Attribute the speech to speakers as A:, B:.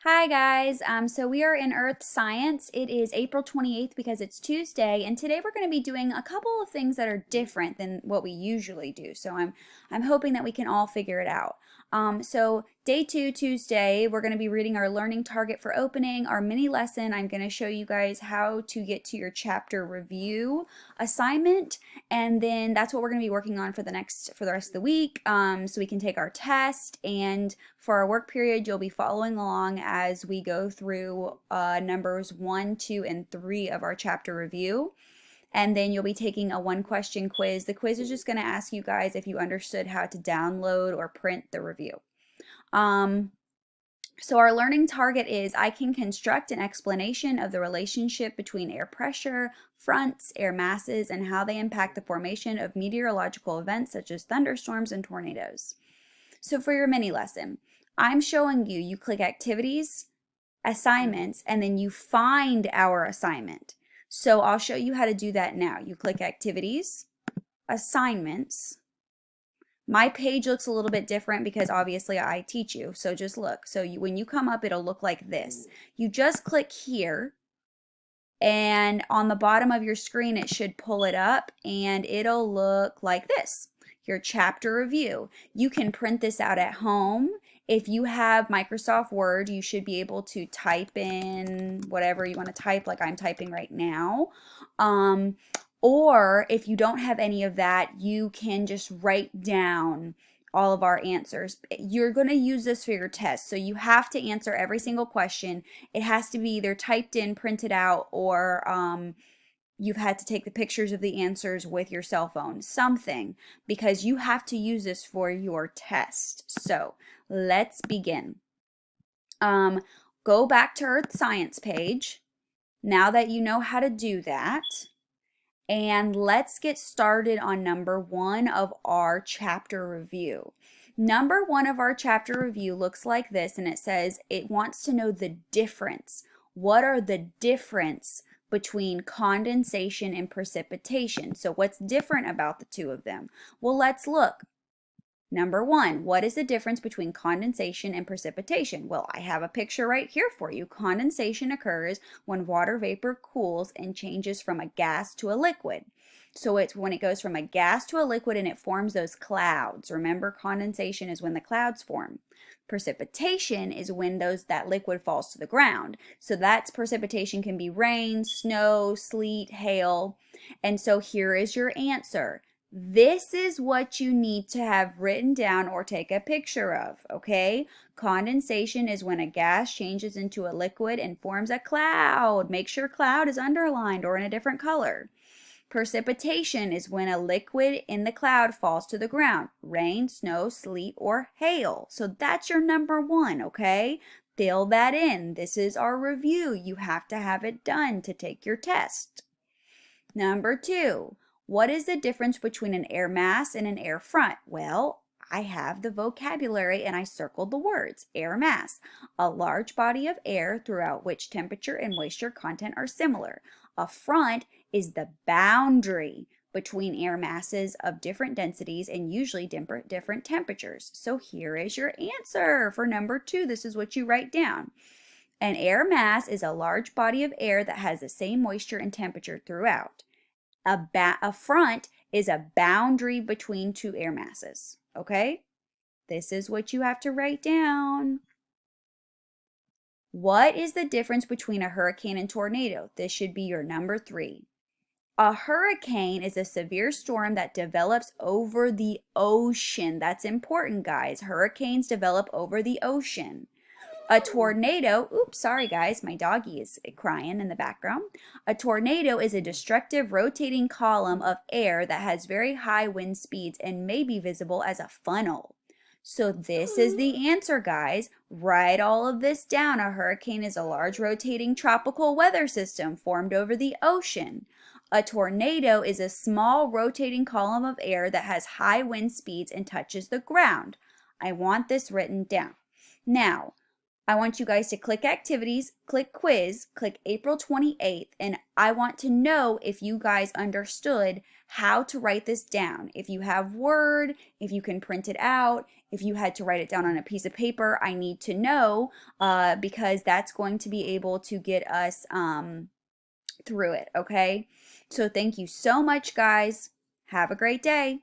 A: Hi guys, so we are in Earth Science. It is April 28th because it's Tuesday, and today we're going to be doing a couple of things that are different than what we usually do. So I'm hoping that we can all figure it out. So day 2, Tuesday, we're going to be reading our learning target for opening, our mini lesson. I'm going to show you guys how to get to your chapter review assignment, and then that's what we're going to be working on for the rest of the week. So we can take our test, and for our work period, you'll be following along as we go through numbers 1, 2, and 3 of our chapter review. And then you'll be taking a one-question quiz. The quiz is just going to ask you guys if you understood how to download or print the review. So our learning target is I can construct an explanation of the relationship between air pressure, fronts, air masses, and how they impact the formation of meteorological events such as thunderstorms and tornadoes. So for your mini lesson, I'm showing you, you click activities, assignments, and then you find our assignment. So I'll show you how to do that now. You click activities, assignments. My page looks a little bit different because obviously I teach you. So just look. So when you come up, it'll look like this. You just click here, and on the bottom of your screen, it should pull it up and it'll look like this. Your chapter review. You can print this out at home. If you have Microsoft Word, you should be able to type in whatever you want to type, like I'm typing right now. Or if you don't have any of that, you can just write down all of our answers. You're going to use this for your test, so you have to answer every single question. It has to be either typed in, printed out, or you've had to take the pictures of the answers with your cell phone, something, because you have to use this for your test. So let's begin. Go back to Earth Science page now that you know how to do that, and let's get started on number 1 of our chapter review. Number 1 of our chapter review looks like this, and it says it wants to know the difference. What are the difference between condensation and precipitation? So what's different about the two of them? Well, let's look. Number 1, what is the difference between condensation and precipitation? Well, I have a picture right here for you. Condensation occurs when water vapor cools and changes from a gas to a liquid. So it's when it goes from a gas to a liquid and it forms those clouds. Remember, condensation is when the clouds form. Precipitation is when that liquid falls to the ground. So that's precipitation can be rain, snow, sleet, hail. And so here is your answer. This is what you need to have written down or take a picture of, okay? Condensation is when a gas changes into a liquid and forms a cloud. Make sure cloud is underlined or in a different color. Precipitation is when a liquid in the cloud falls to the ground. Rain, snow, sleet, or hail. So that's your number 1, okay? Fill that in. This is our review. You have to have it done to take your test. Number 2. What is the difference between an air mass and an air front? Well, I have the vocabulary and I circled the words. Air mass, a large body of air throughout which temperature and moisture content are similar. A front is the boundary between air masses of different densities and usually different temperatures. So here is your answer for number 2. This is what you write down. An air mass is a large body of air that has the same moisture and temperature throughout. A front is a boundary between two air masses, okay? This is what you have to write down. What is the difference between a hurricane and tornado? This should be your number 3. A hurricane is a severe storm that develops over the ocean. That's important, guys. Hurricanes develop over the ocean. A tornado, oops, sorry guys, my doggy is crying in the background. A tornado is a destructive rotating column of air that has very high wind speeds and may be visible as a funnel. So this is the answer, guys. Write all of this down. A hurricane is a large rotating tropical weather system formed over the ocean. A tornado is a small rotating column of air that has high wind speeds and touches the ground. I want this written down. Now, I want you guys to click activities, click quiz, click April 28th, and I want to know if you guys understood how to write this down. If you have Word, if you can print it out, if you had to write it down on a piece of paper, I need to know because that's going to be able to get us through it, okay? So thank you so much, guys. Have a great day.